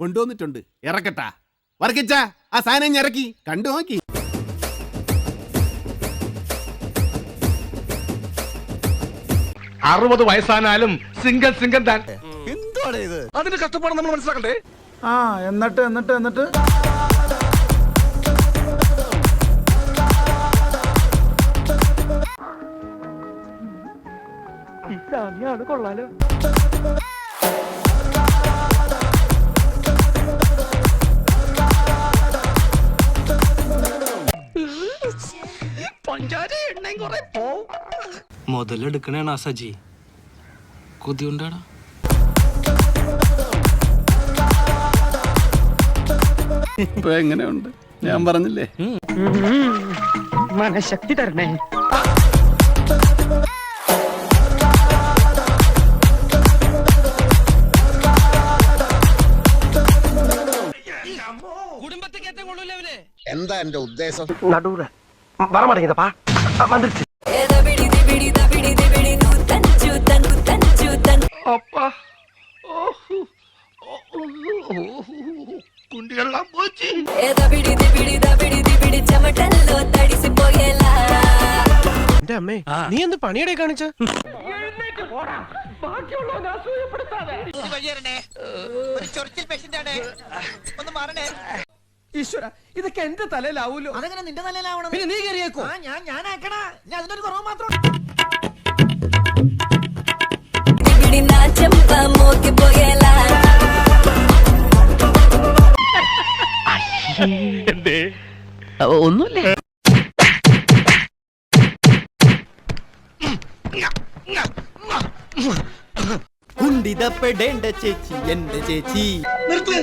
കൊണ്ടുവന്നിട്ടുണ്ട്. ഇറക്കട്ടാ വർക്കിച്ച ആ സാധനം ഇറക്കി കണ്ടു നോക്കി. അറുപത് വയസ്സാനാലും സിംഗൽ താൻ. എന്താണ് ഇത്? അതിന്റെ കഷ്ടപ്പാട് നമ്മൾ മനസ്സിലാക്കണ്ടേ? ആ എന്നിട്ട് കൊള്ളാലോ. മുതലെടുക്കണേണ സജി കൊതിയുണ്ടാടാ. ഇപ്പൊ എങ്ങനെയുണ്ട്? ഞാൻ പറഞ്ഞില്ലേ മനഃശക്തി തരണേ. എന്താ എന്റെ ഉദ്ദേശം? നടുവ വരമടങ്ങിയതാ വന്നിട്ട് കുണ്ടികളെല്ലാം പോച്ച്. എന്റെ അമ്മേ, നീ എന്ത് പണിയുടെ കാണിച്ച? ഈശ്വര, ഇതൊക്കെ എന്റെ തലയിലാവൂലോ. അതെങ്ങനെ നിന്റെ തലയിലാവണം? പിന്നെ നീ കയറിയേക്കോ? ഞാൻ ആക്കണ. ഞാൻ അതിനൊരു കുറവ് മാത്രം. ഒന്നുമില്ലേ. കുണ്ടിതപ്പെടേണ്ട ചേച്ചി എന്റെ ചേച്ചി. നിർത്ത്.